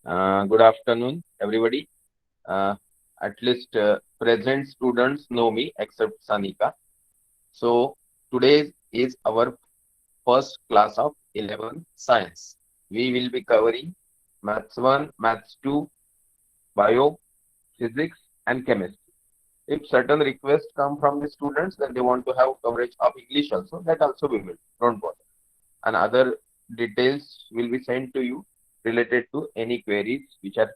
Good afternoon, everybody. Uh, at least present students know me except Sanika. So today is our first class of 11th science. We will be covering maths 1, maths 2, bio, physics, and chemistry. If certain requests come from the students that they want to have coverage of English also, that also we will. Don't bother. And other details will be sent to you related to any queries which are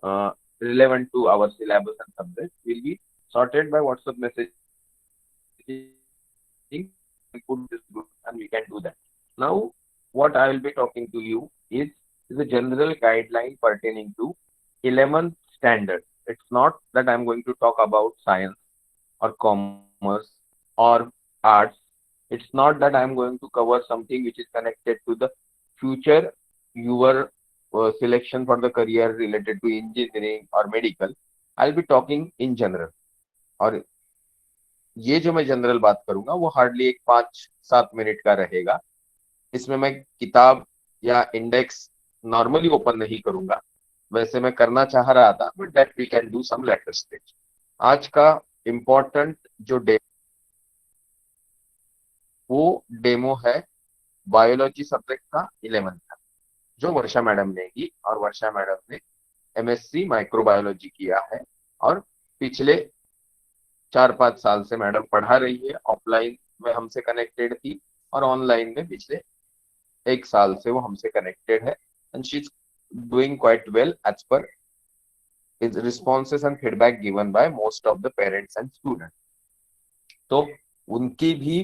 uh, relevant to our syllabus and subject will be sorted by WhatsApp messaging and you can put this group and we can do that. Now, what I will be talking to you is a general guideline pertaining to 11th standard. It's not that I'm going to talk about science or commerce or arts. It's not that I'm going to cover something which is connected to the future your selection for the career related to engineering or medical. I'll be talking in general. और ये जो मैं general बात करूंगा वो hardly एक 5-7 minute का रहेगा. इसमें मैं किताब या इंडेक्स नॉर्मली ओपन नहीं करूंगा. वैसे मैं करना चाह रहा था but that we can do some later stage. आज का इम्पोर्टेंट जो वो डेमो है बायोलॉजी सब्जेक्ट का 11th का, जो वर्षा मैडम ने की. और वर्षा मैडम ने एमएससी माइक्रोबायोलॉजी किया है और पिछले 4-5 साल से मैडम पढ़ा रही है. ऑफलाइन में हमसे कनेक्टेड थी और ऑनलाइन में पिछले 1 साल से वो हमसे कनेक्टेड है. And she is doing quite well as per his responses and feedback given by most of the parents and student. तो उनकी भी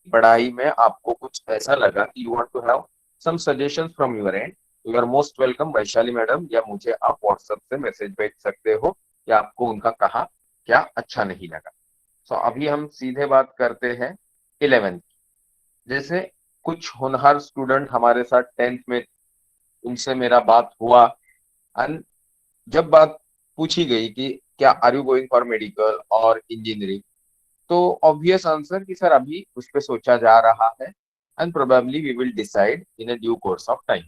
पढ़ाई में आपको कुछ ऐसा लगा कि you want to have some suggestions from your end, you are most welcome Vaishali madam, या मुझे आप व्हाट्सएप से मैसेज भेज सकते हो या आपको उनका कहा क्या अच्छा नहीं लगा. सो अभी हम सीधे बात करते हैं 11th की. जैसे कुछ होनहार स्टूडेंट हमारे साथ 10th में, उनसे मेरा बात हुआ. एंड जब बात पूछी गई कि क्या are you going for medical और इंजीनियरिंग, तो ऑब्वियस आंसर कि सर अभी उस पर सोचा जा रहा है and probably we will decide in a due course of time.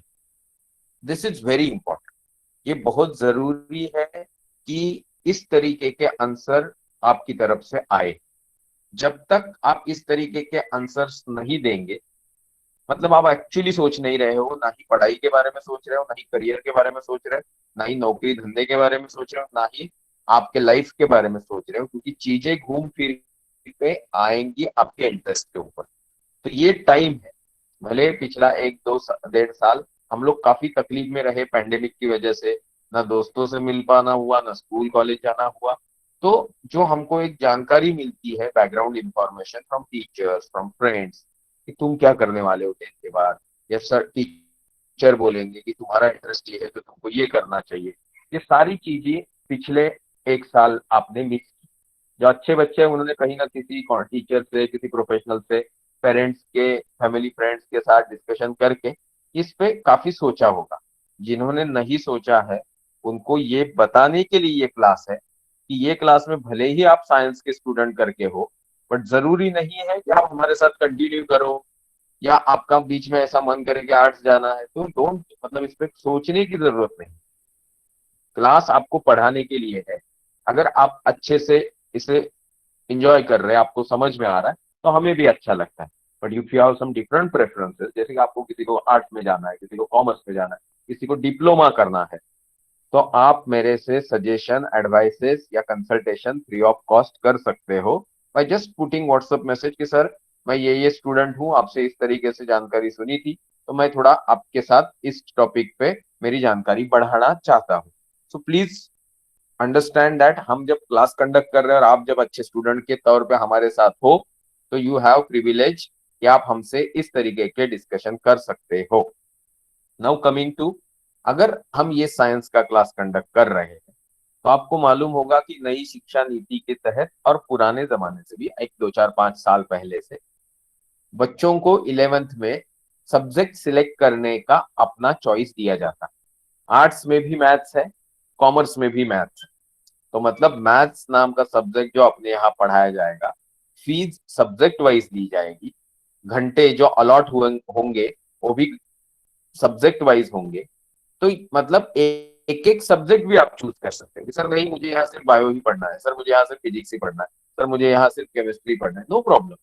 This is very important. ये बहुत जरूरी है कि इस तरीके के आंसर आपकी तरफ से आए. जब तक आप इस तरीके के आंसर्स नहीं देंगे, मतलब आप एक्चुअली सोच नहीं रहे हो, ना ही पढ़ाई के बारे में सोच रहे हो, ना ही करियर के बारे में सोच रहे हो, ना ही नौकरी धंधे के बारे में सोच रहे हो, ना ही आपके लाइफ के बारे में सोच रहे हो, क्योंकि चीजें घूम फिर पे आएंगी आपके इंटरेस्ट के ऊपर. तो ये टाइम है. भले पिछला 1-2 1.5 साल हम लोग काफी तकलीफ में रहे पैंडेमिक की वजह से, ना दोस्तों से मिल पाना हुआ, ना स्कूल कॉलेज जाना हुआ. तो जो हमको एक जानकारी मिलती है, background information from teachers, from friends, कि तुम क्या करने वाले हो 10th के बाद, या सर टीचर बोलेंगे कि तुम्हारा इंटरेस्ट ये है तो तुमको ये करना चाहिए. ये सारी चीजें पिछले 1 साल आपने मिस की. जो अच्छे बच्चे हैं उन्होंने कहीं ना किसी टीचर से, किसी प्रोफेशनल से, पेरेंट्स के, फैमिली फ्रेंड्स के साथ डिस्कशन करके इस पे काफी सोचा होगा. जिन्होंने नहीं सोचा है उनको ये बताने के लिए ये क्लास है कि ये क्लास में भले ही आप साइंस के स्टूडेंट करके हो, बट जरूरी नहीं है कि आप हमारे साथ कंटिन्यू करो, या आपका बीच में ऐसा मन करे कि आर्ट्स जाना है तो डोंट, मतलब इस पे सोचने की जरूरत नहीं. क्लास आपको पढ़ाने के लिए है. अगर आप अच्छे से इसे इंजॉय कर रहे हैं, आपको समझ में आ रहा है, तो हमें भी अच्छा लगता है. But if you have some different preferences, जैसे कि आपको किसी को आर्ट्स में जाना है, किसी को कॉमर्स में जाना है, किसी को डिप्लोमा करना है, तो आप मेरे से सजेशन, एडवाइसेस या कंसल्टेशन फ्री ऑफ कॉस्ट कर सकते हो by just putting WhatsApp message कि सर मैं ये स्टूडेंट हूँ, आपसे इस तरीके से जानकारी सुनी थी, तो मैं थोड़ा आपके साथ इस टॉपिक पे मेरी जानकारी बढ़ाना चाहता हूँ. सो प्लीज अंडरस्टैंड दैट हम जब क्लास कंडक्ट कर रहे हैं और आप जब अच्छे स्टूडेंट के तौर पे हमारे साथ हो, तो यू हैव प्रिविलेज कि आप हमसे इस तरीके के डिस्कशन कर सकते हो. नाउ कमिंग टू, अगर हम ये साइंस का क्लास कंडक्ट कर रहे हैं तो आपको मालूम होगा कि नई शिक्षा नीति के तहत और पुराने जमाने से भी, 1 2 4 5 साल पहले से, बच्चों को 11th में सब्जेक्ट सिलेक्ट करने का अपना चॉइस दिया जाता है. आर्ट्स में भी मैथ्स है, कॉमर्स में भी मैथ्स है. तो मतलब मैथ्स नाम का सब्जेक्ट जो अपने यहाँ पढ़ाया जाएगा, फीस सब्जेक्ट वाइज ली जाएगी, घंटे जो अलॉट हुए होंगे वो भी सब्जेक्ट वाइज होंगे. तो मतलब एक एक सब्जेक्ट भी आप चूज कर सकते हैं कि सर नहीं मुझे यहाँ सिर्फ बायो ही पढ़ना है, सर मुझे यहाँ सिर्फ फिजिक्स ही पढ़ना है, सर मुझे यहाँ सिर्फ केमिस्ट्री पढ़ना है, नो प्रॉब्लम।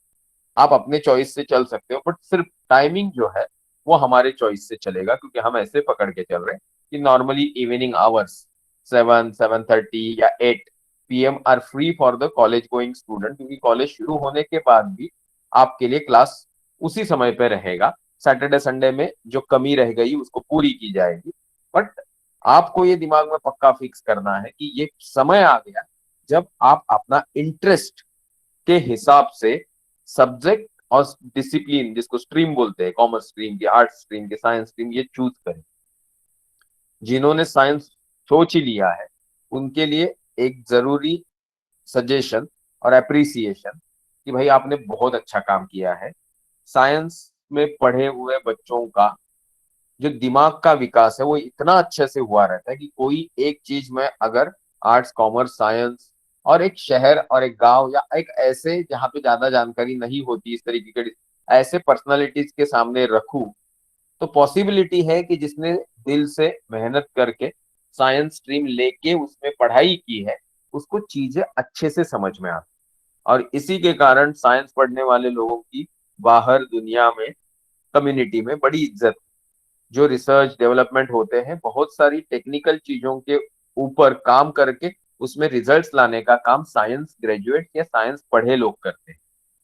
आप अपने चॉइस से चल सकते हो, बट सिर्फ टाइमिंग जो है वो हमारे चॉइस से चलेगा, क्योंकि हम ऐसे पकड़ के चल रहे हैं कि नॉर्मली इवनिंग आवर्स 7-7:30 या 8 PM are free for the college going student, क्योंकि कॉलेज शुरू होने के बाद भी आपके लिए क्लास उसी समय पे रहेगा। सैटरडे संडे में जो कमी रह गई उसको पूरी की जाएगी। बट आपको ये दिमाग में पक्का फिक्स करना है कि ये समय आ गया जब आप अपना इंटरेस्ट के हिसाब से सब्जेक्ट और डिसिप्लिन, जिसको स्ट्रीम बोलते हैं, कॉमर्स स्ट्रीम की, आर्ट स्ट्रीम की, साइंस स्ट्रीम, ये चूज करें। जिन्होंने साइंस सोच ही लिया है उनके लिए एक जरूरी सजेशन और अप्रिसिएशन कि भाई आपने बहुत अच्छा काम किया है। साइंस में पढ़े हुए बच्चों का जो दिमाग का विकास है वो इतना अच्छे से हुआ रहता है कि कोई एक चीज में अगर आर्ट्स कॉमर्स साइंस और एक शहर और एक गांव या एक ऐसे जहाँ पे ज्यादा जानकारी नहीं होती इस तरीके के ऐसे पर्सनालिटीज के सामने रखूं, तो पॉसिबिलिटी है कि जिसने दिल से मेहनत करके साइंस स्ट्रीम लेके उसमें पढ़ाई की है उसको चीजें अच्छे से समझ में आती। और इसी के कारण साइंस पढ़ने वाले लोगों की बाहर दुनिया में, कम्युनिटी में बड़ी इज्जत। जो रिसर्च डेवलपमेंट होते हैं बहुत सारी टेक्निकल चीजों के ऊपर काम करके उसमें रिजल्ट्स लाने का काम साइंस ग्रेजुएट या साइंस पढ़े लोग करते हैं।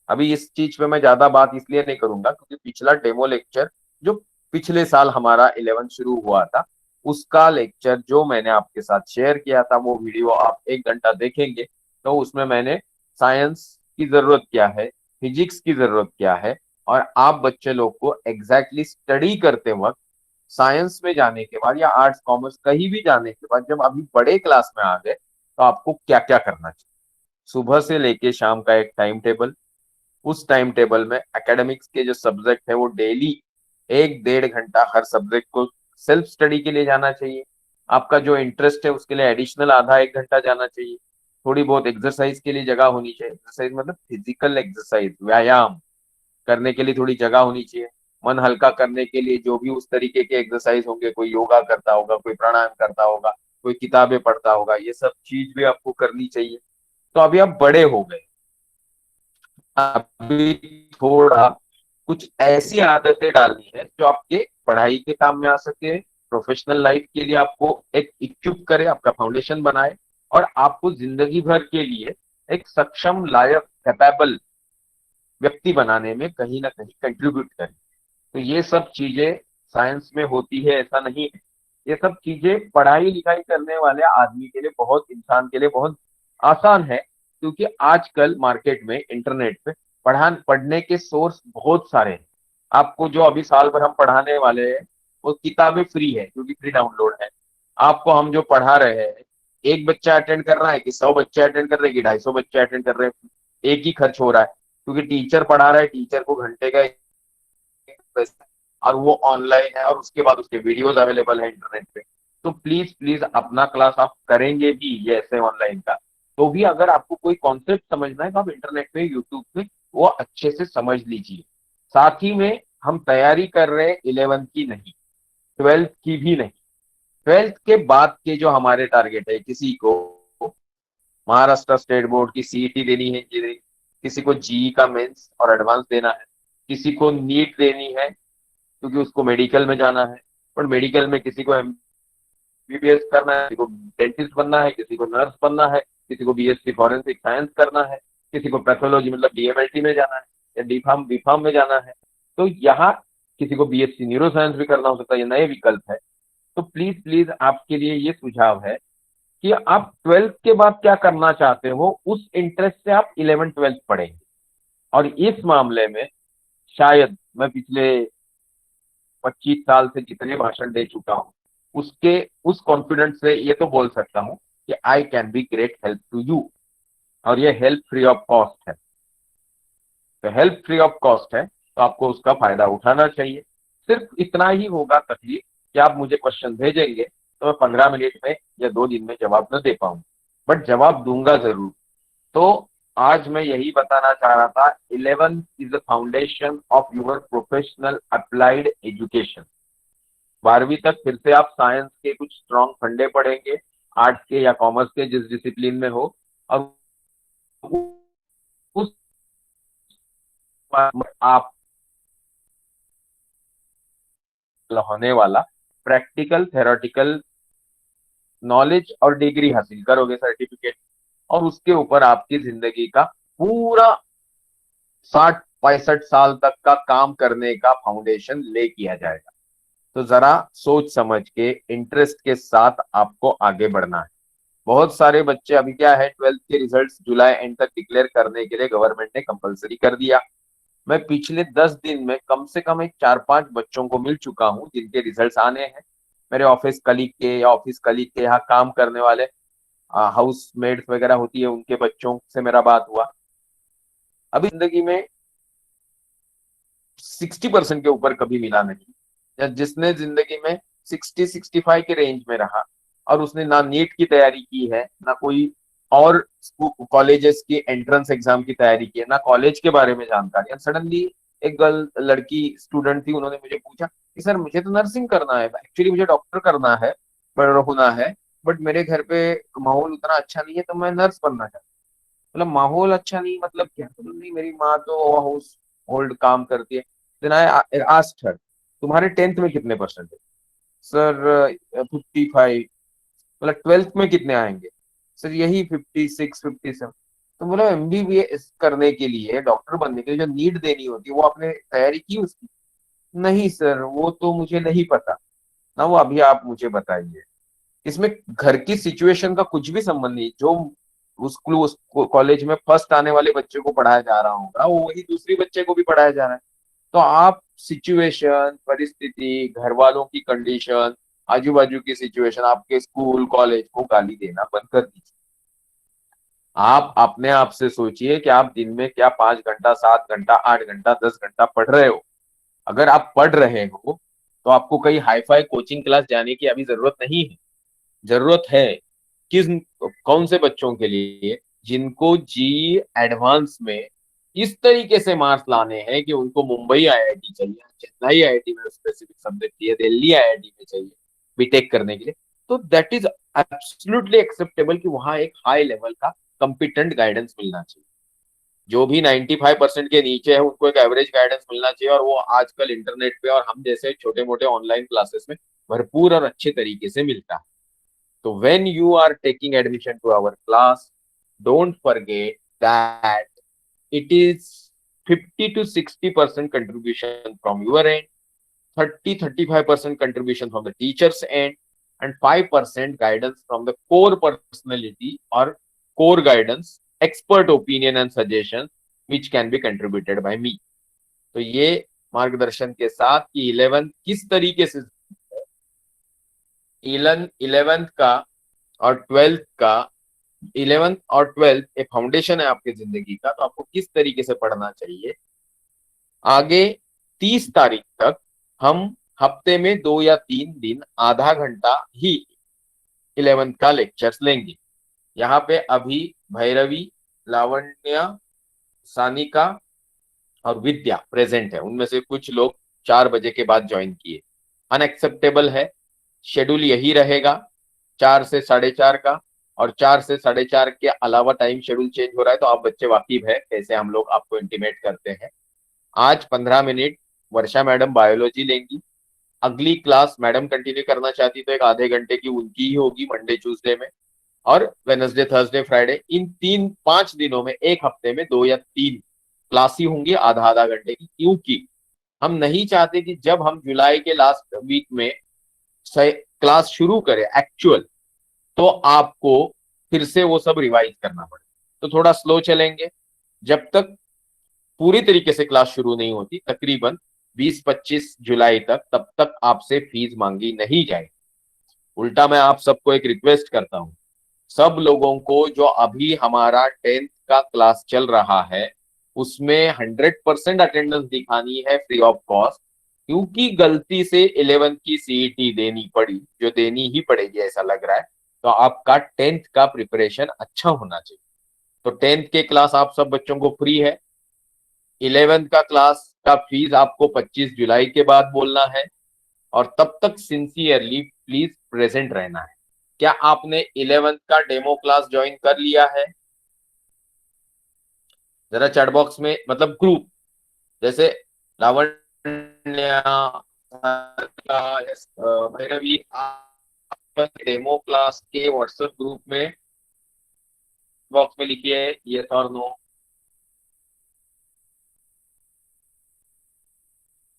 अभी इस चीज पे मैं ज्यादा बात इसलिए नहीं करूंगा क्योंकि पिछला डेमो लेक्चर जो पिछले साल हमारा 11 शुरू हुआ था उसका लेक्चर जो मैंने आपके साथ शेयर किया था वो वीडियो आप 1 घंटा देखेंगे तो उसमें मैंने साइंस की जरूरत क्या है, फिजिक्स की जरूरत क्या है, और आप बच्चे लोग को एग्जैक्टली स्टडी करते वक्त साइंस में जाने के बाद या आर्ट्स कॉमर्स कहीं भी जाने के बाद जब अभी बड़े क्लास में आ गए तो आपको क्या क्या करना चाहिए। सुबह से लेके शाम का एक टाइम टेबल, उस टाइम टेबल में एकेडमिक्स के जो सब्जेक्ट है वो डेली 1-1.5 घंटा हर सब्जेक्ट को सेल्फ स्टडी के लिए जाना चाहिए। आपका जो इंटरेस्ट है उसके लिए एडिशनल आधा 1 घंटा जाना चाहिए। थोड़ी बहुत एक्सरसाइज के लिए जगह होनी चाहिए, एक्सरसाइज मतलब फिजिकल एक्सरसाइज, व्यायाम करने के लिए थोड़ी जगह होनी चाहिए। मन हल्का करने के लिए जो भी उस तरीके के एक्सरसाइज होंगे, कोई योगा करता होगा, कोई प्राणायाम करता होगा, कोई किताबें पढ़ता होगा, ये सब चीज भी आपको करनी चाहिए। तो अभी आप बड़े हो गए, अभी थोड़ा कुछ ऐसी आदतें डालनी है जो आपके पढ़ाई के काम में आ सके, प्रोफेशनल लाइफ के लिए आपको एक इक्विप करे, आपका फाउंडेशन बनाए, और आपको जिंदगी भर के लिए एक सक्षम, लायक, कैपेबल व्यक्ति बनाने में कहीं ना कहीं कंट्रीब्यूट करे। तो ये सब चीजें साइंस में होती है ऐसा नहीं है। ये सब चीजें पढ़ाई लिखाई करने वाले आदमी के लिए, बहुत इंसान के लिए बहुत आसान है, क्योंकि आजकल मार्केट में, इंटरनेट पे पढ़ने के सोर्स बहुत सारे हैं। आपको जो अभी साल भर हम पढ़ाने वाले हैं वो किताबें फ्री है क्योंकि फ्री डाउनलोड है। आपको हम जो पढ़ा रहे हैं, एक बच्चा अटेंड कर रहा है कि 100 बच्चे अटेंड कर रहे हैं कि 250 बच्चे अटेंड कर रहे हैं, एक ही खर्च हो रहा है, क्योंकि टीचर पढ़ा रहा है, टीचर को घंटे का और वो ऑनलाइन है, और उसके बाद उसके वीडियोस अवेलेबल है इंटरनेट पे। तो प्लीज प्लीज अपना क्लास आप करेंगे भी ये ऐसे ऑनलाइन का, तो भी अगर आपको कोई कॉन्सेप्ट समझना है तो आप इंटरनेट पे, यूट्यूब पे वो अच्छे से समझ लीजिए। साथ ही में हम तैयारी कर रहे हैं 11th की नहीं, 12th की भी नहीं, 12th के बाद के जो हमारे टारगेट है, किसी को महाराष्ट्र स्टेट बोर्ड की सीईटी देनी है इंजीनियरिंग, किसी को जीई का मेंस और एडवांस देना है, किसी को नीट देनी है क्योंकि उसको मेडिकल में जाना है, और मेडिकल में किसी को एमबीबीएस करना है, किसी को डेंटिस्ट बनना है, किसी को नर्स बनना है, किसी को बीएससी फॉरेंसिक साइंस करना है, किसी को पैथोलॉजी मतलब डीएमएलटी में जाना है या डी फार्म में जाना है। तो यहाँ किसी को बीएससी न्यूरो साइंस भी करना हो सकता है, ये नए विकल्प है। तो प्लीज प्लीज आपके लिए ये सुझाव है कि आप 12th के बाद क्या करना चाहते हो, उस इंटरेस्ट से आप 11th-12th पढ़ेंगे। और इस मामले में शायद मैं पिछले 25 साल से जितने भाषण दे चुका हूं उसके उस कॉन्फिडेंस से ये तो बोल सकता हूं कि I can be great help to you. और ये हेल्प फ्री ऑफ कॉस्ट है, तो हेल्प फ्री ऑफ कॉस्ट है तो आपको उसका फायदा उठाना चाहिए। सिर्फ इतना ही होगा तकलीफ कि आप मुझे क्वेश्चन भेजेंगे तो मैं 15 मिनट में या 2 दिन में जवाब न दे पाऊंगा, बट जवाब दूंगा जरूर। तो आज मैं यही बताना चाह रहा था, 11th is the foundation of your professional applied education. 12वीं तक फिर से आप साइंस के कुछ स्ट्रॉन्ग फंडे पढ़ेंगे, आर्ट्स के या कॉमर्स के जिस डिसिप्लिन में हो, और उस आप होने वाला प्रैक्टिकल थेरोटिकल नॉलेज और डिग्री हासिल करोगे, सर्टिफिकेट, और उसके ऊपर आपकी जिंदगी का पूरा 60-65 साल तक का काम करने का फाउंडेशन ले किया जाएगा। तो जरा सोच समझ के इंटरेस्ट के साथ आपको आगे बढ़ना है। बहुत सारे बच्चे, अभी क्या है, 12th के रिजल्ट्स जुलाई एंड तक डिक्लेयर करने के लिए गवर्नमेंट ने कंपलसरी कर दिया। मैं पिछले 10 दिन में कम से कम एक 4-5 बच्चों को मिल चुका हूँ जिनके रिजल्ट्स आने हैं। मेरे ऑफिस कलीग के या ऑफिस कलीग के यहाँ काम करने वाले हाउस मेड्स वगैरह होती है, उनके बच्चों से मेरा बात हुआ। अभी जिंदगी में 60% के ऊपर कभी मिला नहीं, या जिसने जिंदगी में 60-65 के रेंज में रहा और उसने ना नीट की तैयारी की है, ना कोई और कॉलेजेस की एंट्रेंस एग्जाम की तैयारी की है, ना कॉलेज के बारे में जानकारी, सडनली एक गर्ल लड़की स्टूडेंट थी, उन्होंने मुझे पूछा कि सर मुझे तो नर्सिंग करना है, एक्चुअली मुझे डॉक्टर करना है, पर होना है, बट मेरे घर पे माहौल उतना अच्छा नहीं है, तो मैं नर्स बनना चाहती हूँ। मतलब माहौल अच्छा नहीं मतलब क्या? मतलब नहीं, मेरी माँ तो हाउस होल्ड काम करती है। देन आई आस्क्ड हर, तुम्हारे 10th में कितने परसेंट है? सर 55। मतलब 12th में कितने आएंगे? सर यही 56-57। तो बोला एमबीबीएस करने के लिए, डॉक्टर बनने के लिए जो नीट देनी होती है, वो आपने तैयारी की उसकी? नहीं सर, वो तो मुझे नहीं पता ना, वो अभी आप मुझे बताइए। इसमें घर की सिचुएशन का कुछ भी संबंध नहीं। जो उस कॉलेज में फर्स्ट आने वाले बच्चे को पढ़ाया जा रहा होगा, वो वही दूसरी बच्चे को भी पढ़ाया जा रहा है। तो आप सिचुएशन, परिस्थिति, घर वालों की कंडीशन, आजू बाजू की सिचुएशन, आपके स्कूल कॉलेज को गाली देना बंद कर दीजिए। आप अपने आप से सोचिए कि आप दिन में क्या 5 घंटा, 7 घंटा, 8 घंटा, 10 घंटा पढ़ रहे हो। अगर आप पढ़ रहे हो तो आपको कहीं हाईफाई कोचिंग क्लास जाने की अभी जरूरत नहीं है। जरूरत है किस, कौन से बच्चों के लिए, जिनको जी एडवांस में इस तरीके से मार्क्स लाने हैं कि उनको मुंबई आईआईटी चाहिए, चेन्नई आईआईटी में स्पेसिफिक सब्जेक्ट चाहिए, दिल्ली आईआईटी में चाहिए बीटेक करने के लिए। तो दैट इज एब्सोल्युटली एक्सेप्टेबल कि वहां एक हाई लेवल का कंपिटेंट गाइडेंस मिलना चाहिए। जो भी 95% के नीचे है उनको एक एवरेज गाइडेंस मिलना चाहिए, और वो आजकल इंटरनेट पे और हम जैसे छोटे मोटे ऑनलाइन क्लासेस में भरपूर और अच्छे तरीके से मिलता है। So when you are taking admission to our class, don't forget that it is 50 to 60% contribution from your end, 30-35% contribution from the teacher's end, and 5% guidance from the core personality or core guidance, expert opinion and suggestion, which can be contributed by me. तो ये मार्गदर्शन के साथ कि 11th किस तरीके से, 11th का और 12th का, 11th और 12th एक फाउंडेशन है आपकी जिंदगी का, तो आपको किस तरीके से पढ़ना चाहिए। आगे 30 तारीख तक हम हफ्ते में 2 या 3 दिन आधा घंटा ही 11th का लेक्चर्स लेंगे। यहाँ पे अभी भैरवी, लावण्या, सानिका और विद्या प्रेजेंट है। उनमें से कुछ लोग 4 बजे के बाद ज्वाइन किए। अनएक्सेप्टेबल है, शेड्यूल यही रहेगा 4 से 4:30 का, और 4 से 4:30 के अलावा टाइम शेड्यूल चेंज हो रहा है, तो आप बच्चे वाकिफ है कैसे हम लोग आपको इंटीमेट करते हैं। आज 15 मिनट वर्षा मैडम बायोलॉजी लेंगी। अगली क्लास मैडम कंटिन्यू करना चाहती तो एक आधे घंटे की उनकी ही होगी मंडे ट्यूसडे में, और वेनसडे थर्सडे फ्राइडे, इन 3-5 दिनों में एक हफ्ते में 2 या 3 क्लास ही होंगी आधा आधा घंटे की। क्योंकि हम नहीं चाहते कि जब हम जुलाई के लास्ट वीक में क्लास शुरू करें एक्चुअल, तो आपको फिर से वो सब रिवाइज करना पड़े। तो थोड़ा स्लो चलेंगे जब तक पूरी तरीके से क्लास शुरू नहीं होती, तकरीबन 20-25 जुलाई तक, तब तक आपसे फीस मांगी नहीं जाएगी। उल्टा मैं आप सबको एक रिक्वेस्ट करता हूं, सब लोगों को जो अभी हमारा 10th का क्लास चल रहा है उसमें 100% अटेंडेंस दिखानी है फ्री ऑफ कॉस्ट। क्योंकि गलती से 11th की सीईटी देनी पड़ी, जो देनी ही पड़ेगी ऐसा लग रहा है, तो आपका 10th का प्रिपरेशन अच्छा होना चाहिए। तो 10th के क्लास आप सब बच्चों को फ्री है। 11th का क्लास का फीस आपको 25 जुलाई के बाद बोलना है, और तब तक सिंसियरली प्लीज प्रेजेंट रहना है। क्या आपने 11th का डेमो क्लास ज्वाइन कर लिया है? जरा चैट बॉक्स में, मतलब ग्रुप, जैसे लावण्य, भैरवी, आप डेमो क्लास के व्हाट्सएप ग्रुप में बॉक्स में लिखिए यस और नो।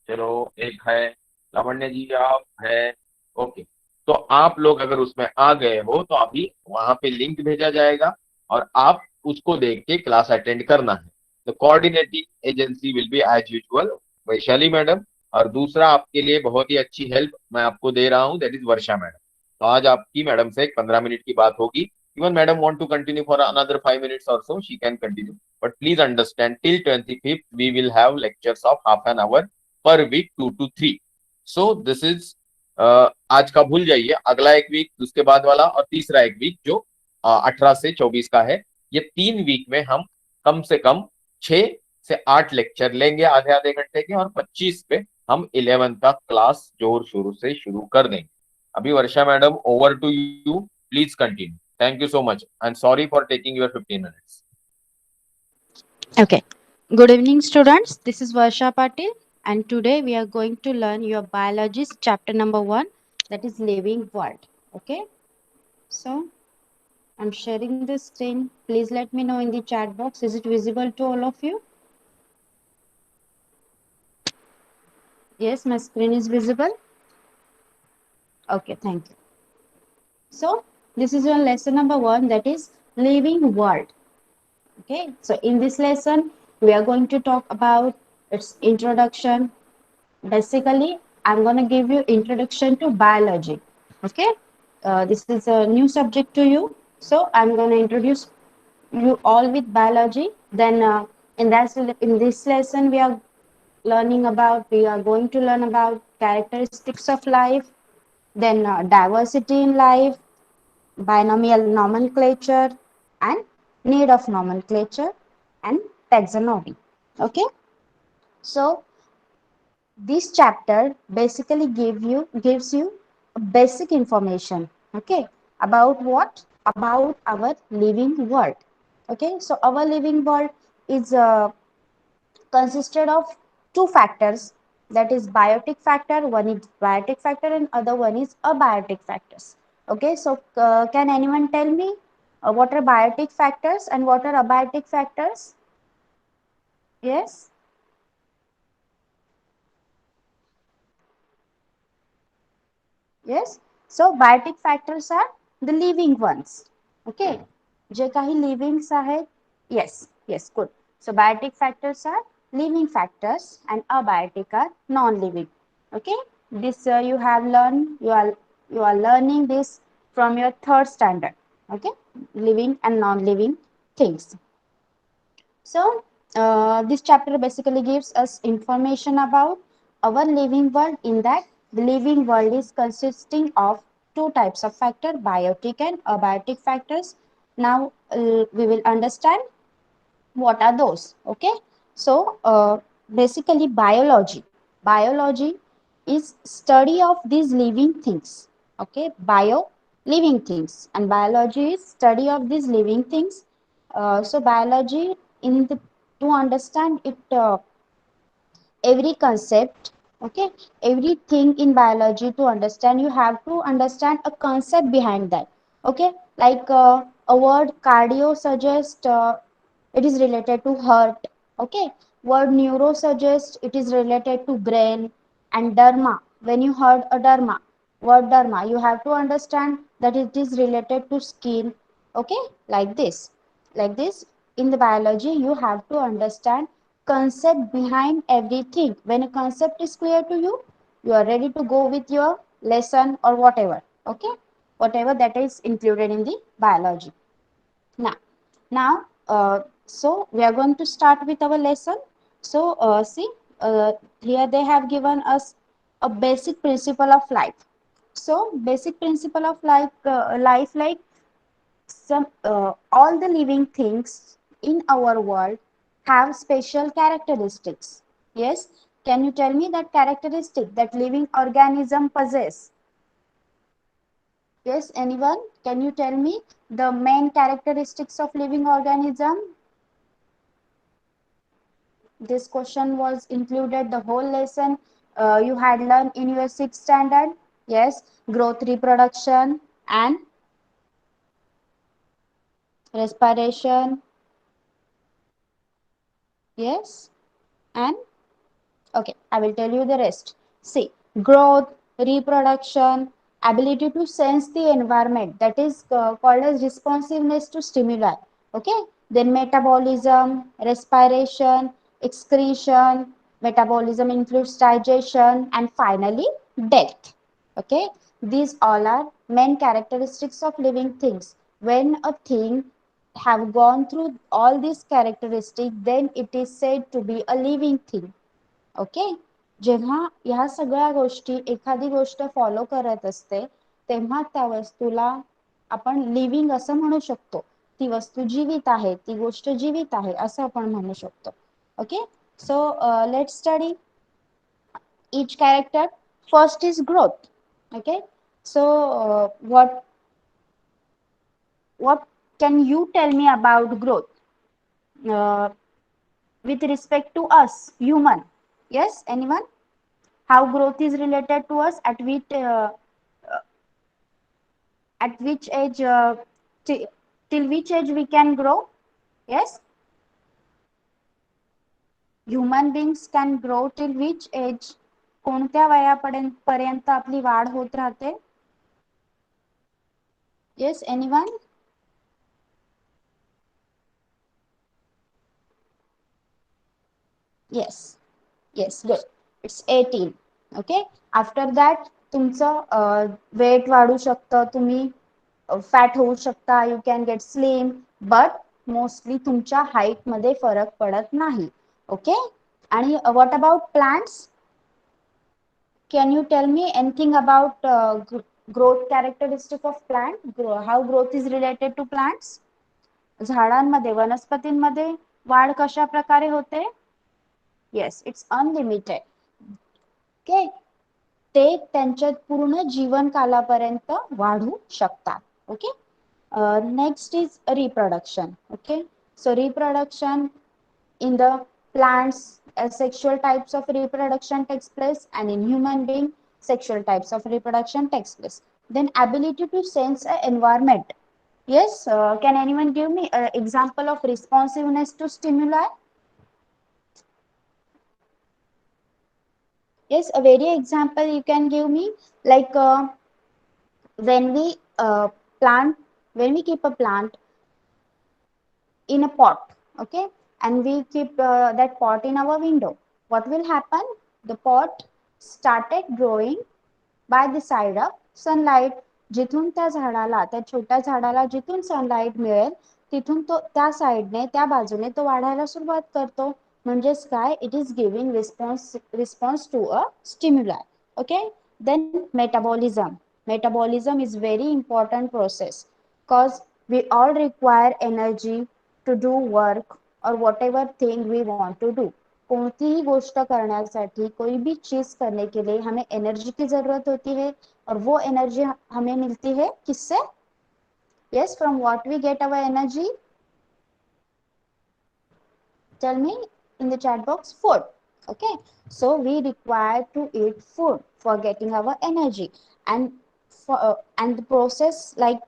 चलो, एक है लावण्य जी, आप है, ओके। तो आप लोग अगर उसमें आ गए हो तो अभी वहां पे लिंक भेजा जाएगा और आप उसको देख के क्लास अटेंड करना है। तो coordinating agency will be as usual Vaishali madam, और दूसरा आपके लिए बहुत ही अच्छी हेल्प मैं आपको दे रहा हूँ, दैट इज वर्षा मैडम। तो आज आपकी मैडम से एक 15 मिनट की बात होगी। Even madam want to continue for another 5 minutes or so, she can continue, but please understand till 25th we will have lectures of half an hour पर week 2 to 3। So this is, आज का भूल जाइए, अगला एक week, उसके बाद वाला और तीसरा एक वीक जो 18 से 24 का है, ये 3 वीक में हम कम से कम 6 से 8 लेक्चर लेंगे आधे आधे घंटे के, और 25 पे हम 11 का क्लास जोर शुरू से शुरू कर देंगे। अभी Varsha madam, over to you, please continue. Thank you so much and sorry for taking your 15 minutes। Okay. Good evening, students. This is Varsha Patil, and today we are going to learn your biologist chapter number 1, that is living world. Okay. So I'm sharing the screen. Please let me know in the chat box. Is it visible to all of you? Yes, my screen is visible. Okay, thank you. So this is your lesson number 1, that is living world. Okay. So in this lesson, we are going to talk about its introduction. Basically, I'm going to give you introduction to biology. Okay. This is a new subject to you. So I'm going to introduce you all with biology. Then in this lesson, we are going to learn about characteristics of life, then diversity in life, binomial nomenclature, and need of nomenclature, and taxonomy. Okay. So this chapter basically gives you basic information, okay, about what, about our living world. Okay, so our living world is consisted of two factors, that is biotic factor, one is biotic factor and other one is abiotic factors. Okay, so can anyone tell me what are biotic factors and what are abiotic factors? Yes. Yes. So biotic factors are the living ones. Okay. जे काही livings आहेत. Yes. Yes. Good. So biotic factors are living factors and abiotic are non-living. Okay. This you have learned. You are learning this from your third standard. Okay. Living and non-living things. So, this chapter basically gives us information about our living world, in that the living world is consisting of two types of factor, biotic and abiotic factors. Now, we will understand what are those. Okay. So, basically biology is study of these living things. Okay. Living things, and biology is study of these living things. So biology, in the to understand it, every concept, okay, everything in biology, to understand you have to understand a concept behind that. Okay, like a word cardio suggests it is related to heart. Okay, word neuro suggests it is related to brain. And derma, when you heard a derma, word derma, you have to understand that it is related to skin. Okay, like this, in the biology you have to understand concept behind everything. When a concept is clear to you, you are ready to go with your lesson or whatever. Okay, whatever that is included in the biology. Now, so we are going to start with our lesson. So see, here they have given us a basic principle of life. So basic principle of life, like some all the living things in our world have special characteristics. Yes, Can you tell me that characteristic that living organism possess? Yes, anyone? Can you tell me the main characteristics of living organism? This question was included the whole lesson you had learned in your 6th standard. Yes, growth, reproduction, and respiration. Yes, and okay, I will tell you the rest. See, growth, reproduction, ability to sense the environment, that is called as responsiveness to stimuli. Okay, then metabolism, respiration, excretion, metabolism includes digestion, and finally death. Okay, these all are main characteristics of living things. When a thing have gone through all these characteristics, then it is said to be a living thing. Okay. जेव्हा ह्या सगळ्या गोष्टी एखादी गोष्ट follow करत असते तेव्हा त्या वस्तूला आपण लिव्हिंग असं म्हणू शकतो. ती वस्तू जीवित आहे, ती गोष्ट जीवित आहे असं आपण म्हणू शकतो. Okay. So let study each character. First is growth. Okay, so what can you tell me about growth uh, with respect to us human? Yes, anyone? How growth is related to us, at which age till which age we can grow? Yes, human beings can grow till which age? कोणत्या वयापर्यंत आपली वाढ होत राहते? Yes, anyone? Yes, yes, good. It's 18. Okay, after that तुमचं weight वाढू शकतं, तुम्ही फॅट होऊ शकता, you can get slim, but mostly तुमच्या हाईट मध्ये फरक पडत नाही. ओके. आणि what about plants? Can you tell me anything about growth characteristic of plant? How growth is related to plants? झाडांमध्ये, वनस्पतींमध्ये वाढ कशा प्रकारे होते? Yes, it's unlimited. ओके, ते त्यांच्या पूर्ण जीवन कालापर्यंत वाढू शकतात. Okay. Next is reproduction. Okay, so reproduction in the plants, sexual types of reproduction takes place, and in human being sexual types of reproduction takes place. Then ability to sense a environment. Yes, can anyone give me an example of responsiveness to stimuli? Yes, a very example you can give me, like when we plant, when we keep a plant in a pot, okay, and we keep that pot in our window, what will happen? The pot started growing by the side of sunlight. जिथून त्या झाडाला, त्या छोट्या झाडाला जिथून sunlight मिळेल तिथून तो त्या साइडने, त्या बाजूने तो वाढायला सुरुवात करतो. म्हणजेच काय? It is giving response to a stimuli. Okay. Then metabolism. Metabolism is very important process because we all require energy to do work or whatever thing we want to do. कोणतीही गोष्ट करण्यासाठी, कोई भी चीज करने के लिए हमें एनर्जी की जरूरत होती है, और वो एनर्जी हमें मिलती है किससे? Yes, from what we get our energy? Tell me in the chat box. Food. Okay, so we require to eat food for getting our energy, and and the process like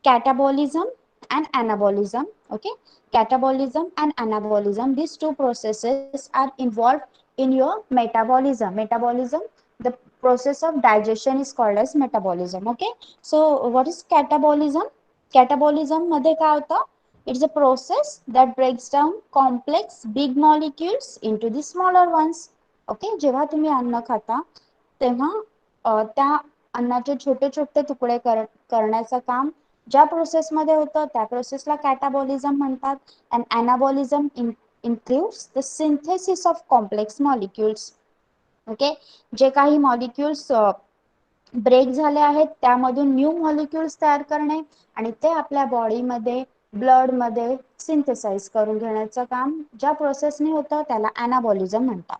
catabolism and anabolism. Okay, catabolism and anabolism, these two processes are involved in your metabolism. The process of digestion is called as metabolism. Okay, so what is catabolism? Catabolism मध्ये काय होतं? It's a process that breaks down complex big molecules into the smaller ones. Okay, जेव्हा तुम्ही अन्न खाता तेव्हा त्या अन्नाचे छोटे छोटे तुकडे करण्याचं काम ज्या प्रोसेस मध्ये होतं त्या प्रोसेसला कॅटाबॉलिझम म्हणतात. And anabolism includes the synthesis of complex molecules. Okay, जे काही मॉलिक्युल्स ब्रेक झाले आहेत त्यामधून न्यू मॉलिक्युल्स तयार करणे आणि ते आपल्या बॉडीमध्ये, ब्लड मध्ये सिंथेसाइज करून घेण्याचं काम ज्या प्रोसेसने होतं त्याला अनाबॉलिझम म्हणतात.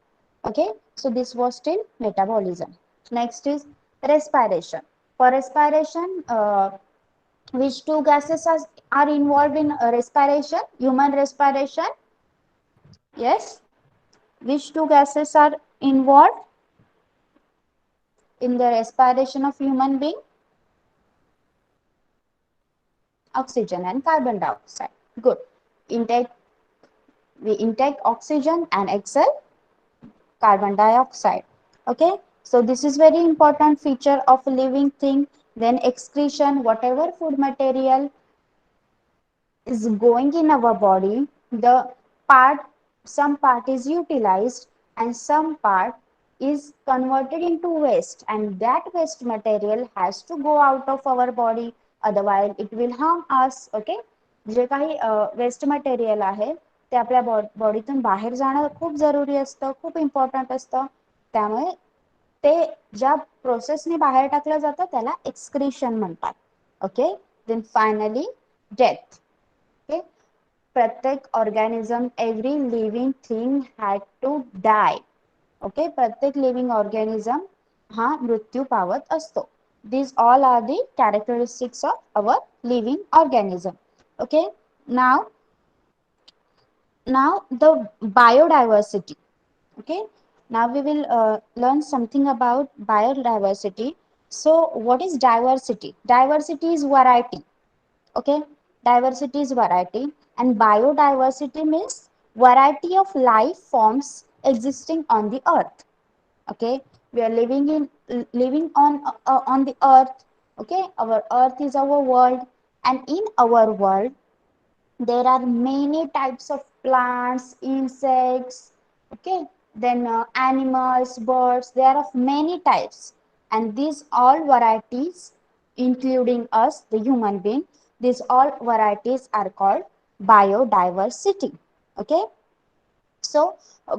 Okay, so this was still metabolism. Next is respiration. For respiration, which two gases are involved in respiration? Human respiration. Yes. Which two gases are involved in the respiration of human being? Oxygen and carbon dioxide. Good. Intake, we intake oxygen and exhale carbon dioxide. Okay, so this is very important feature of a living thing. Then excretion, whatever food material is going in our body, the part, some part is utilized and some part is converted into waste, and that waste material has to go out of our body, otherwise it will harm us. Okay, जे काही waste material आहे ते आपल्या बॉडीतून बाहेर जाणं खूप जरुरी असतं, खूप इम्पॉर्टंट असतं. त्यामुळे ते ज्या प्रोसेसने बाहेर टाकलं जातं त्याला एक्सक्रीशन म्हणतात. Okay, then finally death. Okay, प्रत्येक organism, every living thing had to die. Okay, प्रत्येक लिव्हिंग ऑर्गॅनिझम हा मृत्यू पावत असतो. These all are the characteristics of our living organism. Okay, now the biodiversity. Okay, now we will learn something about biodiversity. So what is diversity? Diversity is variety. Okay, diversity is variety, and biodiversity means variety of life forms existing on the earth. Okay, we are living on the earth. Okay, our earth is our world, and in our world there are many types of plants, insects. Okay, then animals, birds, there are of many types, and these all varieties, including us the human being, these all varieties are called biodiversity. Okay, so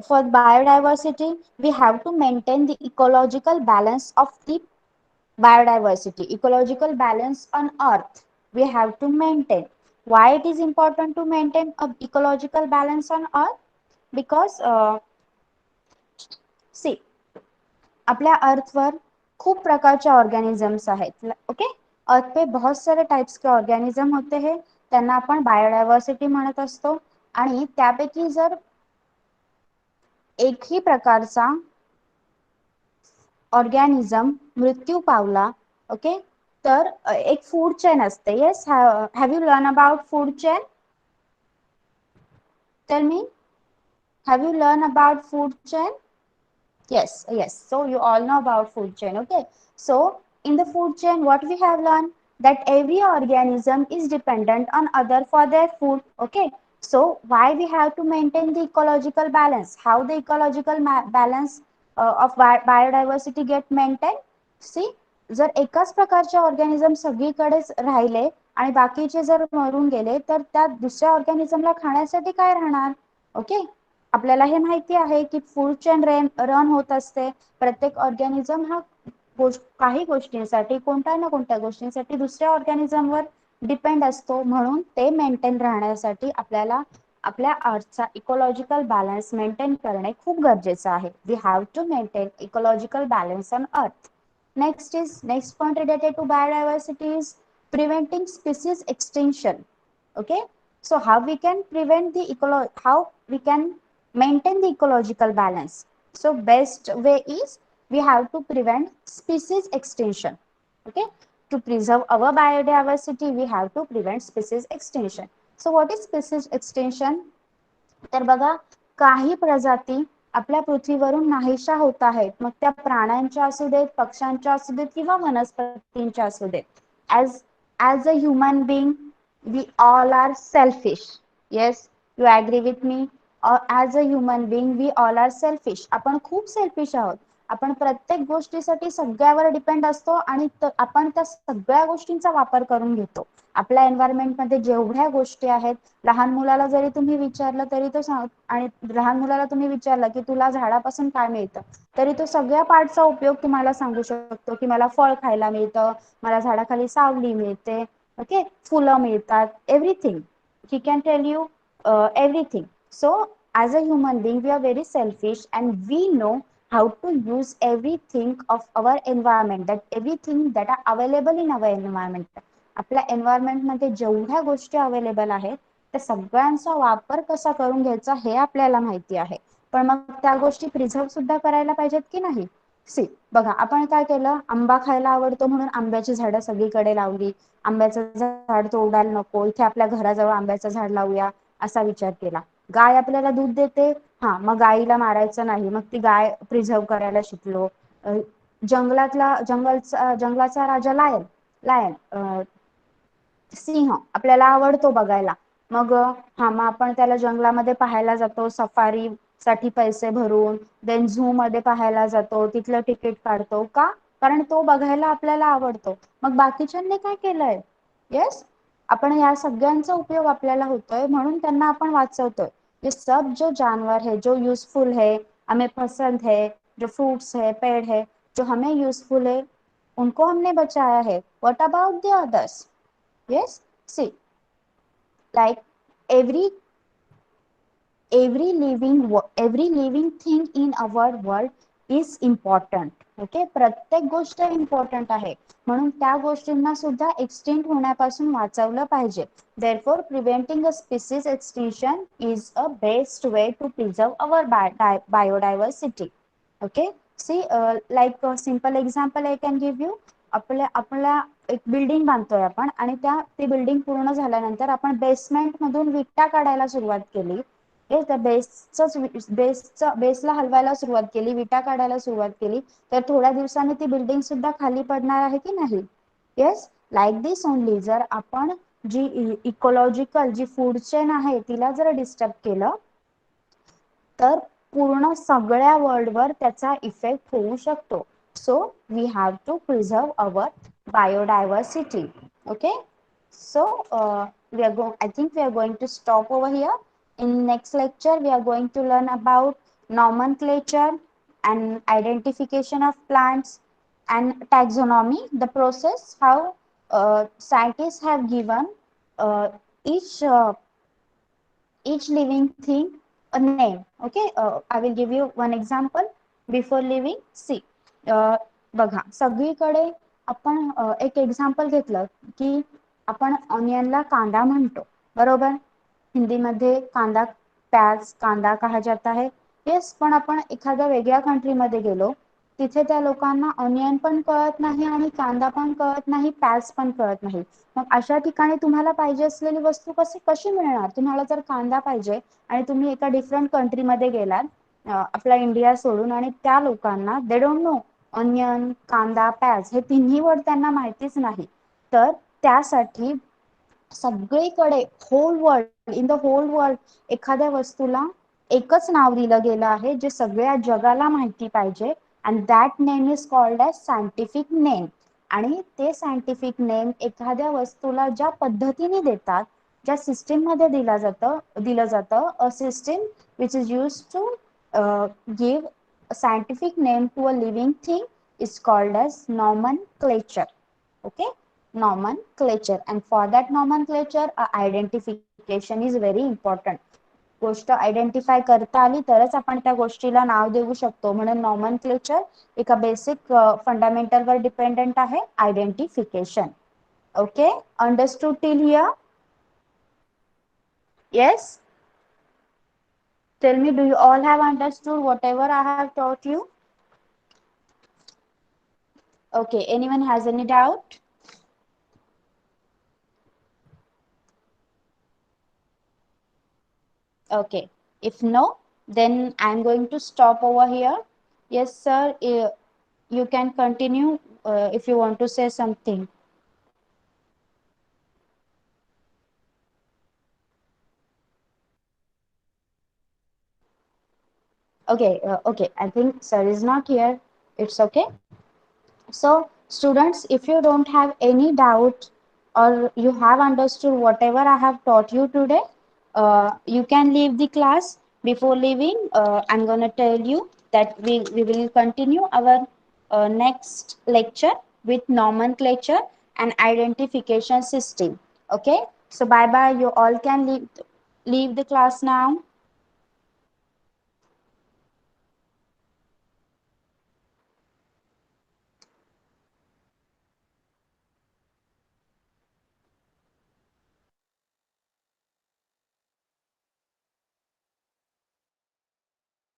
for biodiversity we have to maintain the ecological balance of the biodiversity, ecological balance on earth we have to maintain. Why it is important to maintain a ecological balance on earth? Because see, अपने अर्थ पर खूब प्रकार के organisms आहेत. Okay, अर्थ पे बहुत सारे types के ऑर्गेनिजम होते हैं, त्यांना आपण बायोडायव्हर्सिटी म्हणत असतो. आणि त्यापैकी जर एकही प्रकारचा ऑर्गॅनिझम मृत्यू पावला, ओके, तर एक फूड चेन असते. Yes, have you learn about food chain? Tell me, have you learn about food chain? Yes, so you all know about food chain. Okay, so in the food chain what we have learned, that every organism is dependent on other for their food. Okay, so why we have to maintain the ecological balance? How the ecological balance of biodiversity get maintained? See, जर एकाच प्रकारचे organism सगळीकडेच राहिले आणि बाकीचे जर maroon गेले तर त्या दुसऱ्या ऑर्गॅनिझमला खाण्यासाठी काय राहणार? ओके, आपल्याला हे माहिती आहे की फूड चेन रन होत असते. प्रत्येक ऑर्गॅनिझम हा काही गोष्टींसाठी, कोणत्या ना कोणत्या गोष्टींसाठी दुसऱ्या ऑर्गॅनिझमवर डिपेंड असतो. म्हणून ते मेंटेन राहण्यासाठी आपल्याला आपल्या अर्थचा इकोलॉजिकल बॅलन्स मेंटेन करणे खूप गरजेचं आहे. We have to maintain ecological balance on earth. Next point related to biodiversity is preventing species extinction. Okay, so how we can prevent the how we can maintain the ecological balance? So best way is we have to prevent species extinction. Okay, to preserve our biodiversity we have to prevent species extinction. So what is species extinction? तर बघा, काही प्रजाती आपल्या पृथ्वीवरून नाहीशा होत आहेत. मग त्या प्राण्यांच्या असू देत, पक्ष्यांच्या असू देत किंवा वनस्पतींच्या असू देत. as a human being we all are selfish. Yes, you agree with me? As a human being we all are selfish. आपण खूप सेल्फिश आहोत. आपण प्रत्येक गोष्टीसाठी सगळ्यावर डिपेंड असतो आणि आपण त्या सगळ्या गोष्टींचा वापर करून घेतो. आपल्या एन्व्हायरमेंट मध्ये जेवढ्या गोष्टी आहेत, लहान मुलाला जरी तुम्ही विचारलं तरी तो आणि लहान मुलाला तुम्ही विचारलं की तुला झाडापासून काय मिळतं, तरी तो सगळ्या पार्टचा उपयोग तुम्हाला सांगू शकतो की मला फळ खायला मिळतं, मला झाडाखाली सावली मिळते, ओके, फुलं मिळतात, everything. He can tell you everything. So as a human being, we are very selfish and we know how to use everything of our environment, that everything that are available in our environment. आपल्या environment मध्ये जेवढ्या गोष्टी available आहेत त्या सगळ्यांचा वापर कसा करून घ्यायचा हे आपल्याला माहिती आहे. पण मग त्या गोष्टी प्रिझर्व सुद्धा करायला पाहिजेत की नाही. सी बघा, आपण काय केलं, आंबा खायला आवडतो म्हणून आंब्याची झाडं सगळीकडे लावली. आंब्याचं झाड तोडायला नको, इथे आपल्या घराजवळ आंब्याचं झाड लावूया असा विचार केला. गाय आपल्याला दूध देते, हा मग गायीला मारायचं नाही, मग ती गाय प्रिझर्व करायला शिकलो. जंगलाचा राजा लायन लायन सिंह आपल्याला आवडतो बघायला. मग हा मग आपण त्याला जंगलामध्ये पाहायला जातो, सफारी साठी पैसे भरून, देन झू मध्ये पाहायला जातो, तिथलं तिकीट काढतो का, कारण तो बघायला आपल्याला आवडतो. मग बाकीच्यांनी काय केलंय, येस, आपण या सगळ्यांचा उपयोग आपल्याला होतोय म्हणून त्यांना आपण वाचवतोय. ये सब जो जानवर है, जो यूजफुल है, हमें पसंद है, जो फ्रूट्स है, पेड़ है, जो हमें यूजफुल है, उनको हमने बचाया है. What about the others? Yes, see, like every every living thing in our world is important. Okay, प्रत्येक गोष्ट इम्पॉर्टंट आहे म्हणून त्या गोष्टींना सुद्धा एक्सटेंड होण्यापासून वाचवलं पाहिजे. therefore preventing a species extinction is a best way to preserve our biodiversity. okay, see, like a simple example I can give you. आपल्या एक बिल्डिंग बांधतोय आपण आणि ती बिल्डिंग पूर्ण झाल्यानंतर आपण बेसमेंट मधून विटा काढायला सुरुवात केली. त्या बेसला हलवायला सुरुवात केली, विटा काढायला सुरुवात केली, तर थोड्या दिवसांनी ती बिल्डिंग सुद्धा खाली पडणार आहे की नाही. येस, लाईक दिस ओनली, जर आपण जी इकोलॉजिकल जी फूड चेन आहे तिला जर डिस्टर्ब केलं तर पूर्ण सगळ्या वर्ल्डवर त्याचा इफेक्ट होऊ शकतो. So we have to preserve our biodiversity. okay, so I think we are going to stop over here. In next lecture we are going to learn about nomenclature and identification of plants and taxonomy, the process how scientists have given uh, each uh, each living thing a name. okay, I will give you one example before leaving. see, बघा, सगळीकडे आपण एक example घेतलं की आपण ऑनियनला कांदा म्हणतो, बरोबर. हिंदीमध्ये कांदा, प्याज, कांदा कहा जाता है. येस, पण आपण एखाद्या वेगळ्या कंट्रीमध्ये गेलो, तिथे त्या लोकांना ऑनियन पण कळत नाही आणि कांदा पण कळत नाही, प्याज पण कळत नाही. मग अशा ठिकाणी तुम्हाला पाहिजे असलेली वस्तू कशी मिळणार. तुम्हाला जर कांदा पाहिजे आणि तुम्ही एका डिफरंट कंट्रीमध्ये गेलात, आपला इंडिया सोडून, आणि त्या लोकांना दे डोंट नो ऑनियन, कांदा, प्याज हे तिन्ही वर्ड त्यांना माहितीच नाही. तर त्यासाठी सगळीकडे इन द होल वर्ल्ड एखाद्या वस्तूला एकच नाव दिलं गेलं आहे जे सगळ्या जगाला माहिती पाहिजे, and that name is called as scientific name. आणि ते सायंटिफिक नेम एखाद्या वस्तूला ज्या पद्धतीने देतात, ज्या सिस्टीम मध्ये दिलं जातं, a system which is use to give scientific name to a living thing is called as nomenclature. okay, nomenclature, and for that nomenclature identification is very important. गोष्ट आयडेंटिफाय करता आली तरच आपण त्या गोष्टीला नाव देऊ शकतो. म्हणून नॉमनक्लेचर एका बेसिक फंडामेंटल वर डिपेंडेंट आहे, identification. Okay, understood till here? yes, tell me, do you all have understood whatever I have taught you? okay, anyone has any doubt? okay, if no, then I'm going to stop over here. yes sir, you can continue if you want to say something. Okay, I think sir is not here. It's okay. So students, if you don't have any doubt or you have understood whatever I have taught you today, you can leave the class. Before leaving, I'm going to tell you that we will continue our next lecture with nomenclature and identification system. Okay, so bye bye. You all can leave the class now.